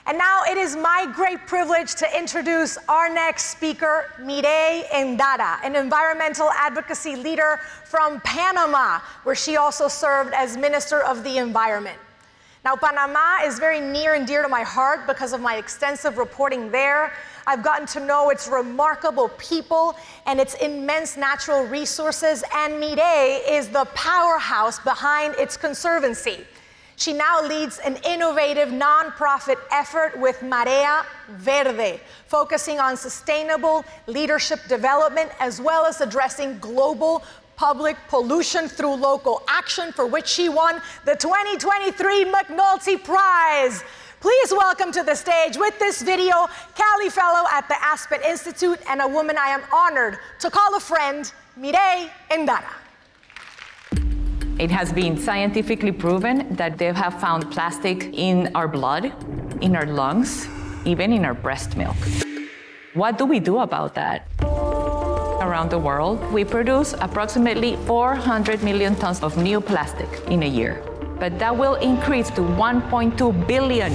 And now it is my great privilege to introduce our next speaker, Mirei Endara, an environmental advocacy leader from Panama, where she also served as Minister of the Environment. Now, Panama is very near and dear to my heart because of my extensive reporting there. I've gotten to know its remarkable people and its immense natural resources, and Mirei is the powerhouse behind its conservancy. She now leads an innovative nonprofit effort with Mirei Verde, focusing on sustainable leadership development as well as addressing global public pollution through local action, for which she won the 2023 McNulty Prize. Please welcome to the stage with this video, Cali Fellow at the Aspen Institute and a woman I am honored to call a friend, Mirei Endara. It has been scientifically proven that they have found plastic in our blood, in our lungs, even in our breast milk. What do we do about that? Around the world, we produce approximately 400 million tons of new plastic in a year, but that will increase to 1.2 billion.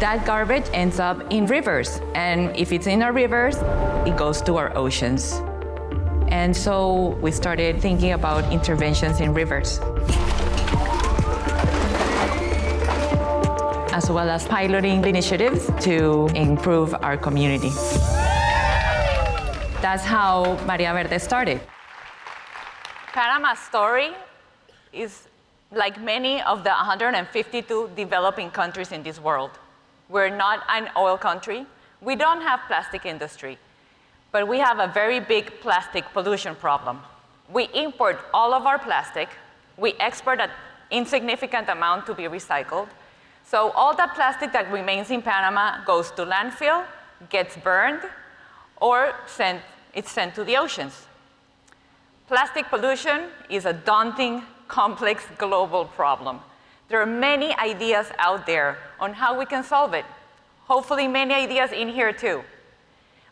That garbage ends up in rivers, and if it's in our rivers, it goes to our oceans. And so we started thinking about interventions in rivers, as well as piloting initiatives to improve our community. That's how Mirei Verde started. Panama's story is like many of the 152 developing countries in this world. We're not an oil country. We don't have plastic industry. But we have a very big plastic pollution problem. We import all of our plastic. We export an insignificant amount to be recycled. So all that plastic that remains in Panama goes to landfill, gets burned, or it's sent to the oceans. Plastic pollution is a daunting, complex global problem. There are many ideas out there on how we can solve it. Hopefully many ideas in here too.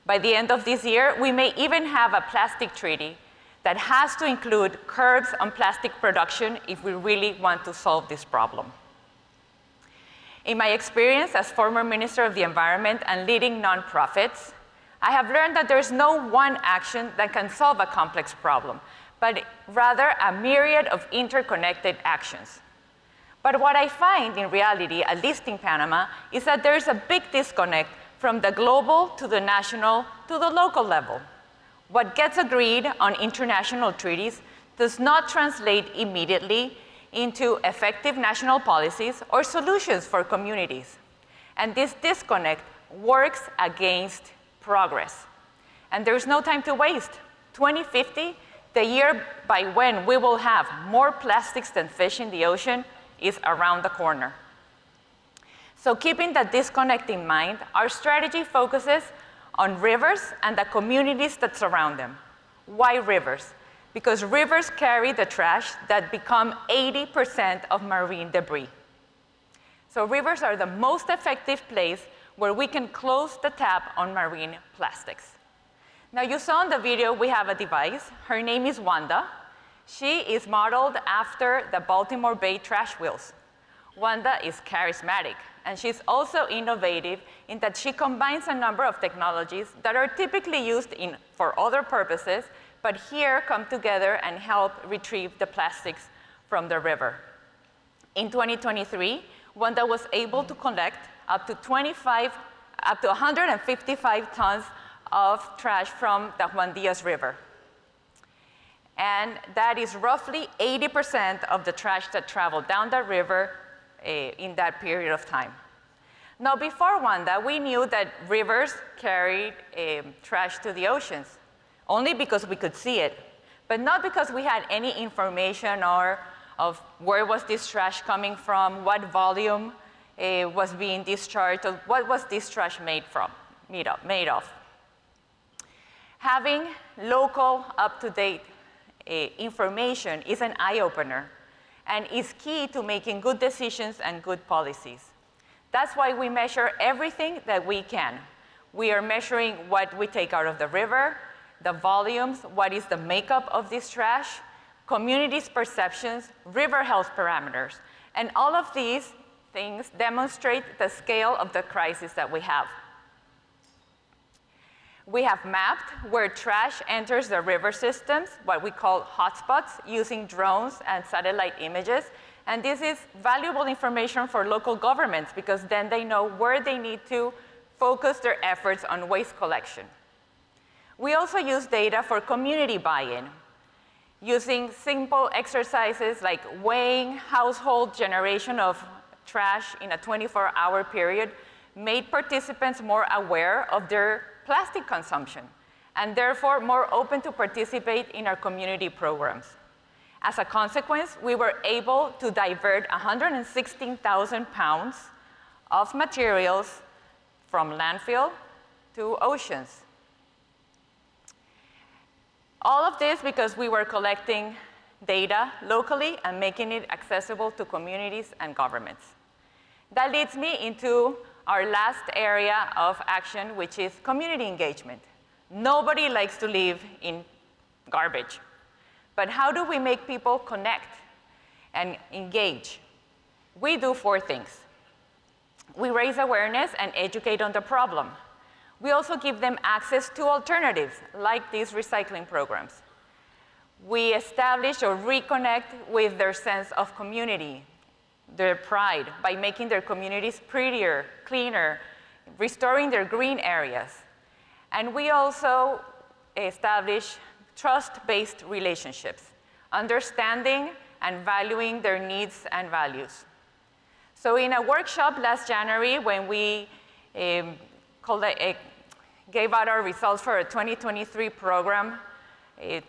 By the end of this year, we may even have a plastic treaty that has to include curbs on plastic production if we really want to solve this problem. In my experience as former Minister of the Environment and leading nonprofits, I have learned that there's no one action that can solve a complex problem, but rather a myriad of interconnected actions. But what I find in reality, at least in Panama, is that there's a big disconnect from the global to the national to the local level. What gets agreed on international treaties does not translate immediately into effective national policies or solutions for communities. And this disconnect works against progress. And there's no time to waste. 2050, the year by when we will have more plastics than fish in the ocean, is around the corner. So keeping that disconnect in mind, our strategy focuses on rivers and the communities that surround them. Why rivers? Because rivers carry the trash that become 80% of marine debris. So rivers are the most effective place where we can close the tap on marine plastics. Now you saw in the video we have a device. Her name is Wanda. She is modeled after the Baltimore Bay trash wheels. Wanda is charismatic, and she's also innovative in that she combines a number of technologies that are typically used for other purposes, but here come together and help retrieve the plastics from the river. In 2023, Wanda was able to collect up to 155 tons of trash from the Juan Diaz River. And that is roughly 80% of the trash that traveled down the river in that period of time. Now, before Wanda, we knew that rivers carried trash to the oceans, only because we could see it, but not because we had any information of where was this trash coming from, what volume was being discharged, or what was this trash made of. Having local, up-to-date information is an eye-opener and is key to making good decisions and good policies. That's why we measure everything that we can. We are measuring what we take out of the river, the volumes, what is the makeup of this trash, communities' perceptions, river health parameters. And all of these things demonstrate the scale of the crisis that we have. We have mapped where trash enters the river systems, what we call hotspots, using drones and satellite images. And this is valuable information for local governments because then they know where they need to focus their efforts on waste collection. We also use data for community buy-in, using simple exercises like weighing household generation of trash in a 24-hour period made participants more aware of their plastic consumption and therefore more open to participate in our community programs. As a consequence, we were able to divert 116,000 pounds of materials from landfill to oceans. All of this because we were collecting data locally and making it accessible to communities and governments. That leads me into our last area of action, which is community engagement. Nobody likes to live in garbage. But how do we make people connect and engage? We do 4 things. We raise awareness and educate on the problem. We also give them access to alternatives, like these recycling programs. We establish or reconnect with their sense of community, their pride, by making their communities prettier, cleaner, restoring their green areas. And we also establish trust-based relationships, understanding and valuing their needs and values. So in a workshop last January, when we gave out our results for a 2023 program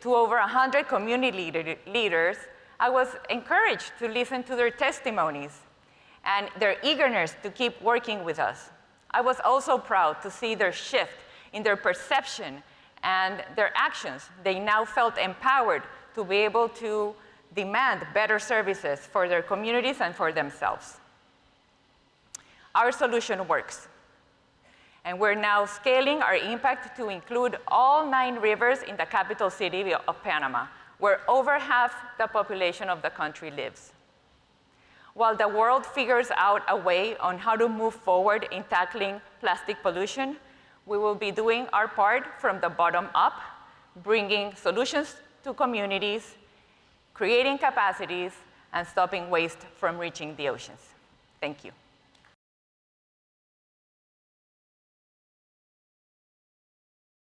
to over 100 community leaders, I was encouraged to listen to their testimonies and their eagerness to keep working with us. I was also proud to see their shift in their perception and their actions. They now felt empowered to be able to demand better services for their communities and for themselves. Our solution works. And we're now scaling our impact to include all 9 rivers in the capital city of Panama, where over half the population of the country lives. While the world figures out a way on how to move forward in tackling plastic pollution, we will be doing our part from the bottom up, bringing solutions to communities, creating capacities, and stopping waste from reaching the oceans. Thank you.